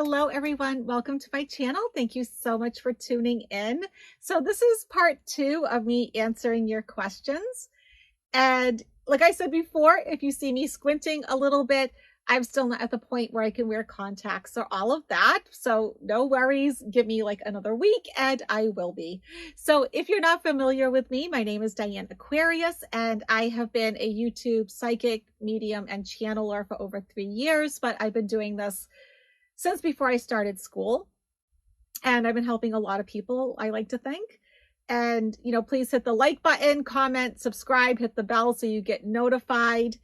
Hello, everyone. Welcome to my channel. Thank you so much for tuning in. So this is part 2 of me answering your questions. And like I said before, if you see me squinting a little bit, I'm still not at the point where I can wear contacts or all of that. So no worries. Give me like another week and I will be. So if you're not familiar with me, my name is Dianne Aquarius, and I have been a YouTube psychic, medium, and channeler for over 3 years, but I've been doing this since before I started school. And I've been helping a lot of people, I like to think. And, please hit the like button, comment, subscribe, hit the bell so you get notified.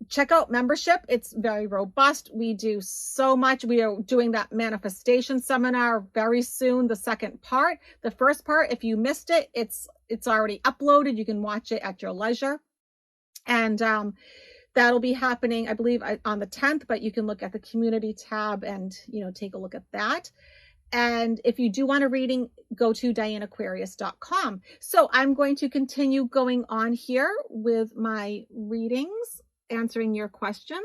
Check out membership. It's very robust. We do so much. We are doing that manifestation seminar very soon, the second part. The first part, if you missed it, it's already uploaded. You can watch it at your leisure. And that'll be happening, I believe, on the 10th, but you can look at the community tab and, take a look at that. And if you do want a reading, go to dianneaquarius.com. So I'm going to continue going on here with my readings, answering your questions.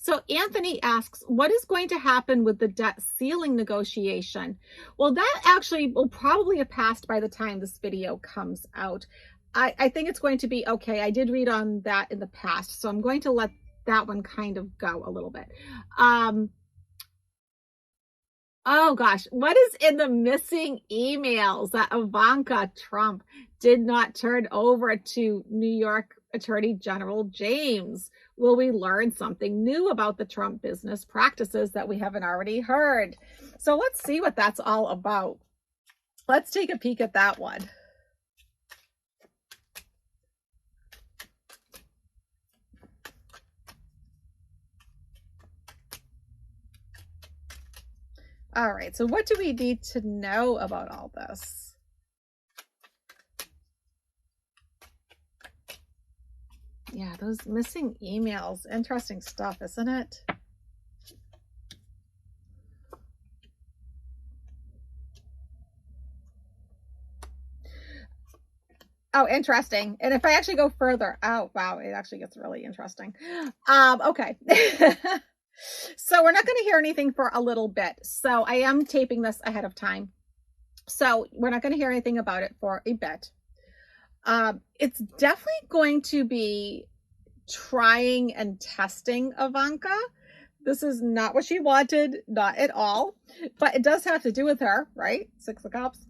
So Anthony asks, what is going to happen with the debt ceiling negotiation? Well, that actually will probably have passed by the time this video comes out. I think it's going to be okay. I did read on that in the past, so I'm going to let that one kind of go a little bit. Oh gosh, what is in the missing emails that Ivanka Trump did not turn over to New York Attorney General James? Will we learn something new about the Trump business practices that we haven't already heard? So let's see what that's all about. Let's take a peek at that one. All right, so what do we need to know about all this? Yeah, those missing emails. Interesting stuff, isn't it? Oh, interesting. And if I actually go further, oh, wow, it actually gets really interesting. Okay. So we're not going to hear anything for a little bit. So I am taping this ahead of time. So we're not going to hear anything about it for a bit. It's definitely going to be trying and testing Ivanka. This is not what she wanted, not at all, but it does have to do with her, right? 6 of Cups.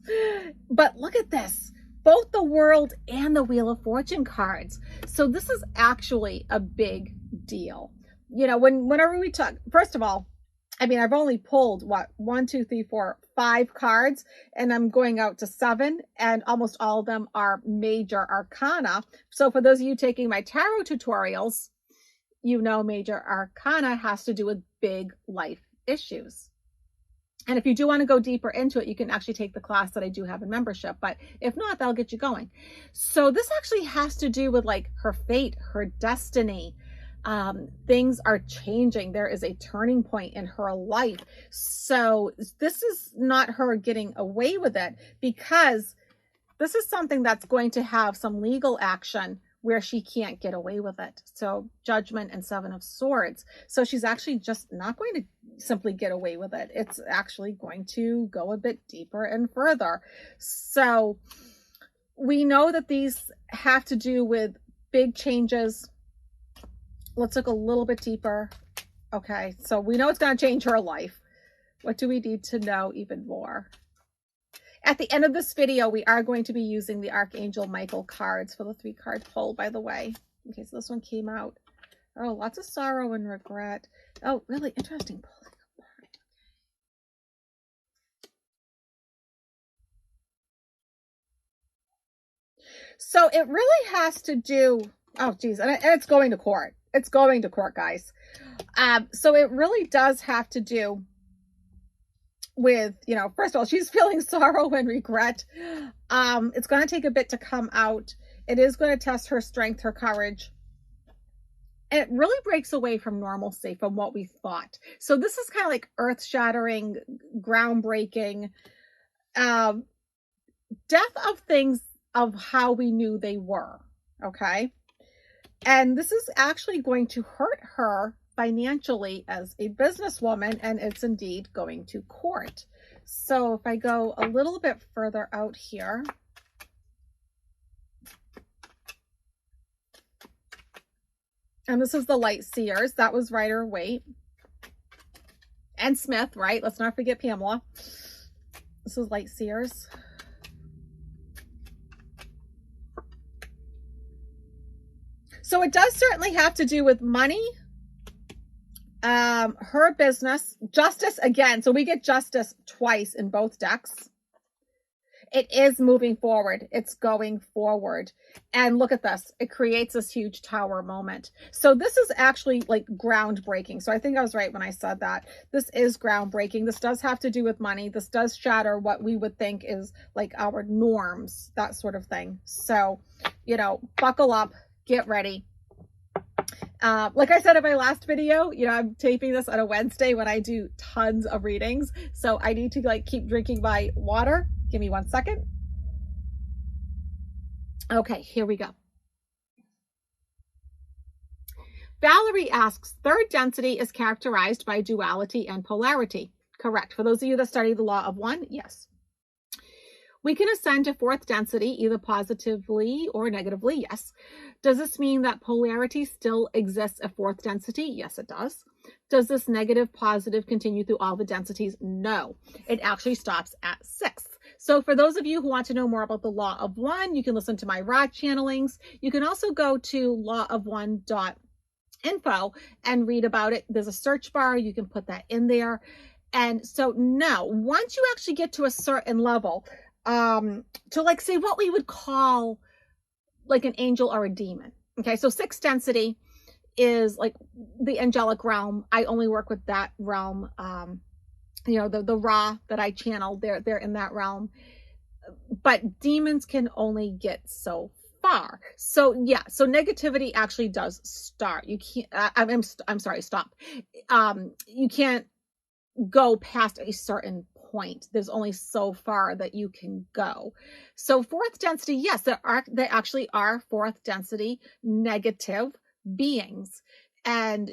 But look at this, both the World and the Wheel of Fortune cards. So this is actually a big deal. Whenever we talk, first of all, I mean, I've only pulled 1, 2, 3, 4, 5 cards, and I'm going out to 7, and almost all of them are major arcana. So for those of you taking my tarot tutorials, major arcana has to do with big life issues. And if you do want to go deeper into it, you can actually take the class that I do have in membership. But if not, that'll get you going. So this actually has to do with like her fate, her destiny. Things are changing. There is a turning point in her life. So this is not her getting away with it, because this is something that's going to have some legal action where she can't get away with it. So Judgment and 7 of Swords. So she's actually just not going to simply get away with it. It's actually going to go a bit deeper and further. So we know that these have to do with big changes. Let's look a little bit deeper. Okay, so we know it's going to change her life. What do we need to know even more? At the end of this video, we are going to be using the Archangel Michael cards for the 3-card pull, by the way. Okay, so this one came out. Oh, lots of sorrow and regret. Oh, really interesting pulling apart. So it really has to do, oh geez, and it's going to court. It's going to court, guys. So it really does have to do with, first of all, she's feeling sorrow and regret. It's going to take a bit to come out. It is going to test her strength, her courage. And it really breaks away from normalcy, from what we thought. So this is kind of like earth-shattering, groundbreaking, death of things of how we knew they were, okay? And this is actually going to hurt her financially as a businesswoman, and it's indeed going to court. So if I go a little bit further out here, and this is the Light Seers, that was Rider Waite and Smith, right? Let's not forget Pamela. This is Light Seers. So it does certainly have to do with money, her business, justice again. So we get justice twice in both decks. It is moving forward. It's going forward. And look at this. It creates this huge tower moment. So this is actually like groundbreaking. So I think I was right when I said that. This is groundbreaking. This does have to do with money. This does shatter what we would think is like our norms, that sort of thing. So, you know, buckle up, get ready. Like I said in my last video, you know, I'm taping this on a Wednesday when I do tons of readings. So I need to like keep drinking my water. Give me 1 second. Okay, here we go. Valerie asks, third density is characterized by duality and polarity. Correct. For those of you that study the law of one, yes. We can ascend to fourth density either positively or negatively, yes. Does this mean that polarity still exists at fourth density? Yes, it does. Does this negative, positive continue through all the densities? No, it actually stops at sixth. So for those of you who want to know more about the law of one, you can listen to my raw channelings. You can also go to lawofone.info and read about it. There's a search bar. You can put that in there. And so now, once you actually get to a certain level, to like say what we would call like an angel or a demon. Okay, so sixth density is like the angelic realm. I only work with that realm. You know, the raw that I channel, they're in that realm. But demons can only get so far. So yeah, so negativity actually does start. You can't, I'm sorry, stop. You can't go past a certain point. There's only so far that you can go. So fourth density, yes, there actually are fourth density negative beings. And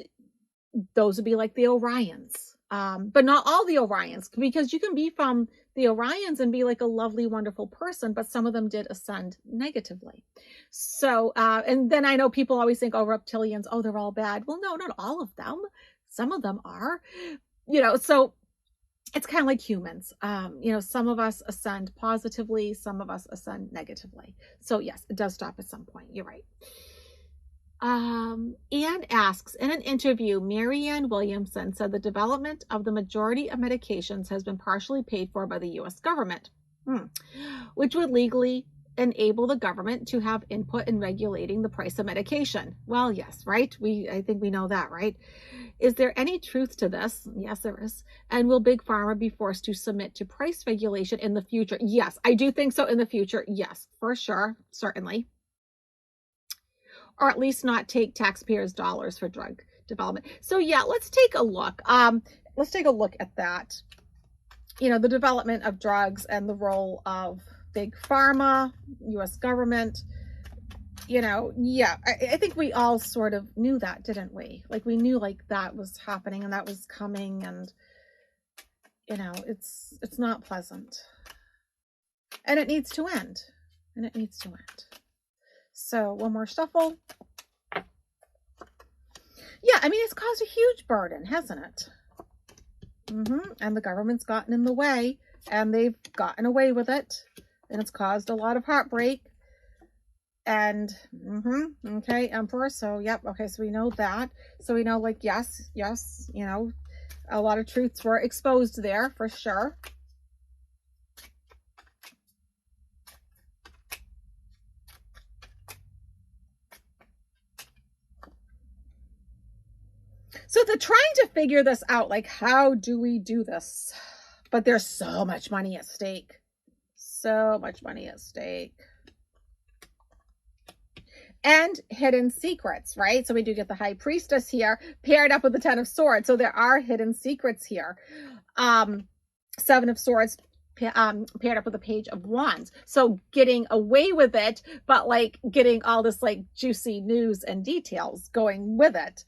those would be like the Orions. But not all the Orions, because you can be from the Orions and be like a lovely, wonderful person, but some of them did ascend negatively. So, and then I know people always think, oh, reptilians, oh, they're all bad. Well, no, not all of them. Some of them are, you know, so it's kind of like humans. You know, some of us ascend positively, some of us ascend negatively. So yes, it does stop at some point. You're right. Anne asks, in an interview, Marianne Williamson said the development of the majority of medications has been partially paid for by the U.S. government, which would legally enable the government to have input in regulating the price of medication. Well, yes, right? I think we know that, right? Is there any truth to this? Yes, there is. And will Big Pharma be forced to submit to price regulation in the future? Yes, I do think so in the future. Yes, for sure, certainly. Or at least not take taxpayers' dollars for drug development. So yeah, let's take a look. Let's take a look at that. You know, the development of drugs and the role of Big Pharma, U.S. government. You know, yeah, I think we all sort of knew that, didn't we? Like we knew like that was happening and that was coming, and you know, it's not pleasant. And it needs to end. And it needs to end. So one more shuffle. Yeah, I mean, it's caused a huge burden, hasn't it? And the government's gotten in the way, and they've gotten away with it, and it's caused a lot of heartbreak. And, okay, Emperor, so, yep, okay, so we know that. So we know, like, yes, you know, a lot of truths were exposed there, for sure. So they're trying to figure this out, like, how do we do this? But there's so much money at stake. So much money at stake. And hidden secrets, right? So we do get the High Priestess here, paired up with the Ten of Swords. So there are hidden secrets here. Seven of Swords paired up with the Page of Wands. So getting away with it, but like getting all this like juicy news and details going with it.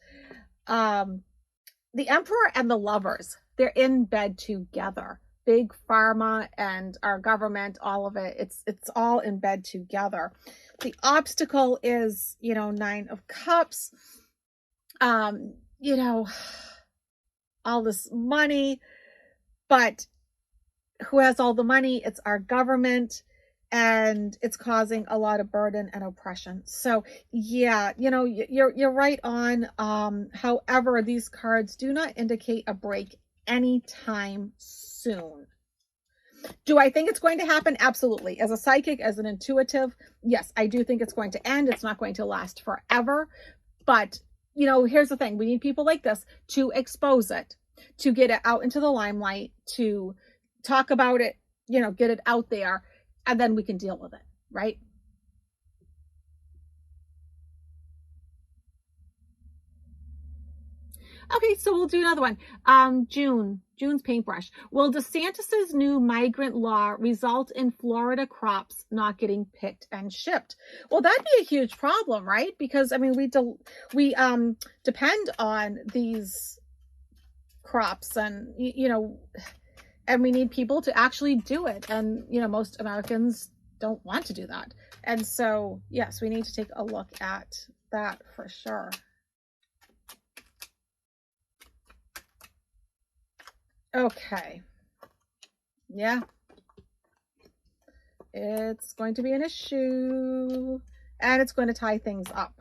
The Emperor and the Lovers, they're in bed together. Big pharma and our government, all of it, it's all in bed together. The obstacle is, you know, Nine of Cups. You know, all this money, but who has all the money? It's our government, and it's causing a lot of burden and oppression. So yeah, you know, you're right on. However, these cards do not indicate a break anytime soon. Do I think it's going to happen? Absolutely. As a psychic, as an intuitive, yes, I do think it's going to end. It's not going to last forever. But, you know, here's the thing. We need people like this to expose it, to get it out into the limelight, to talk about it, you know, get it out there, and then we can deal with it, right? Okay, so we'll do another one. June's paintbrush. Will DeSantis's new migrant law result in Florida crops not getting picked and shipped? Well, that'd be a huge problem, right? Because I mean, we depend on these crops, and you know, and we need people to actually do it. And you know, most Americans don't want to do that. And so, yes, we need to take a look at that for sure. Okay. Yeah. It's going to be an issue, and it's going to tie things up.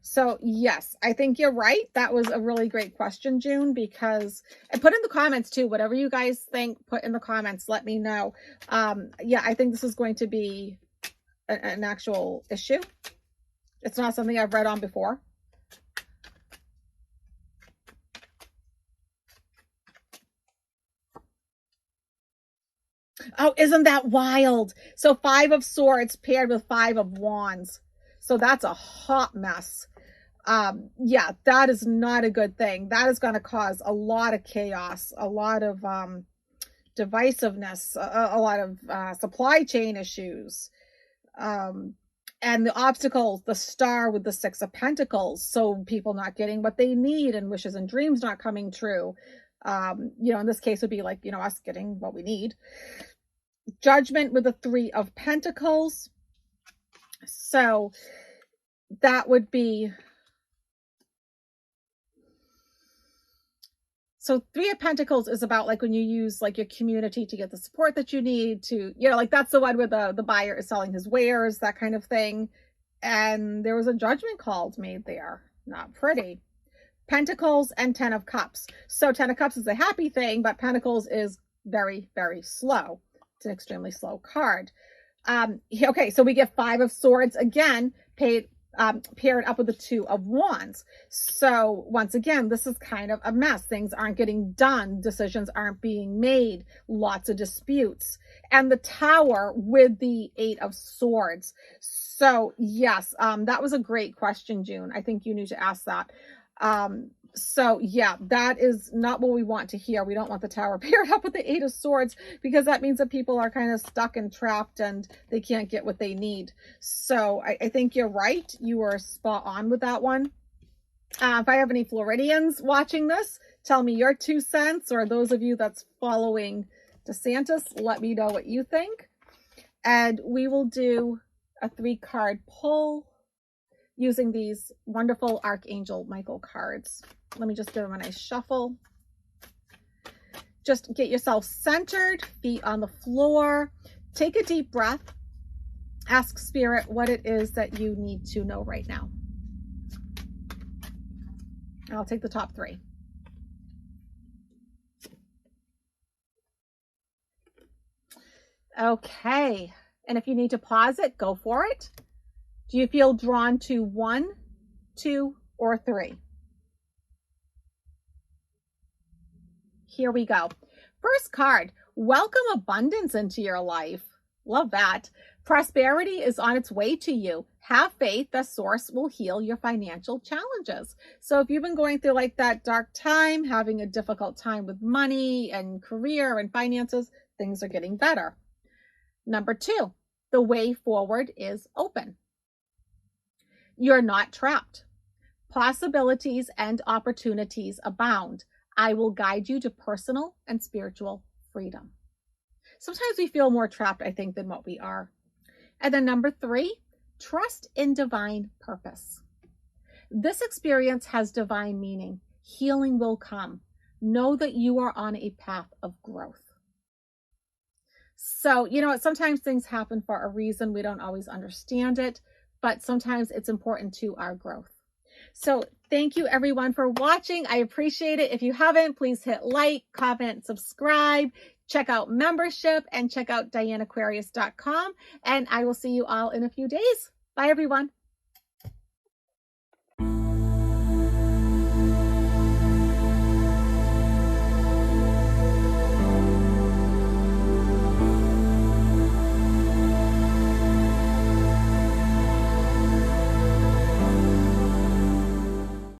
So yes, I think you're right. That was a really great question, June, because, and put in the comments too, whatever you guys think, put in the comments, let me know. Yeah, I think this is going to be an actual issue. It's not something I've read on before. Oh, isn't that wild? So 5 of Swords paired with 5 of Wands. So that's a hot mess. Yeah, that is not a good thing. That is going to cause a lot of chaos, a lot of divisiveness, a lot of supply chain issues. And the obstacles, the Star with the 6 of Pentacles. So people not getting what they need, and wishes and dreams not coming true. You know, in this case would be like, you know, us getting what we need. Judgment with the 3 of Pentacles. So that would be, so 3 of Pentacles is about like when you use like your community to get the support that you need to, you know, like that's the one where the buyer is selling his wares, that kind of thing. And there was a judgment call made there. Not pretty. Pentacles and 10 of Cups. So 10 of Cups is a happy thing, but Pentacles is very, very slow. It's an extremely slow card. Okay, so we get 5 of Swords again, paired up with the 2 of Wands. So once again, this is kind of a mess. Things aren't getting done. Decisions aren't being made. Lots of disputes. And the Tower with the 8 of Swords. So yes, that was a great question, June. I think you need to ask that. So yeah, that is not what we want to hear. We don't want the Tower paired up with the 8 of Swords, because that means that people are kind of stuck and trapped and they can't get what they need. So I think you're right. You are spot on with that one. If I have any Floridians watching this, tell me your 2 cents, or those of you that's following DeSantis, let me know what you think. And we will do a 3-card pull using these wonderful Archangel Michael cards. Let me just give them a nice shuffle. Just get yourself centered, feet on the floor. Take a deep breath. Ask Spirit what it is that you need to know right now. I'll take the top 3. Okay. And if you need to pause it, go for it. Do you feel drawn to 1, 2, or 3? Here we go. First card, welcome abundance into your life. Love that. Prosperity is on its way to you. Have faith that Source will heal your financial challenges. So if you've been going through like that dark time, having a difficult time with money and career and finances, things are getting better. Number 2, the way forward is open. You're not trapped. Possibilities and opportunities abound. I will guide you to personal and spiritual freedom. Sometimes we feel more trapped, I think, than what we are. And then number 3, trust in divine purpose. This experience has divine meaning. Healing will come. Know that you are on a path of growth. So, sometimes things happen for a reason. We don't always understand it, but sometimes it's important to our growth. So thank you everyone for watching. I appreciate it. If you haven't, please hit like, comment, subscribe, check out membership, and check out DianneAquarius.com. And I will see you all in a few days. Bye everyone.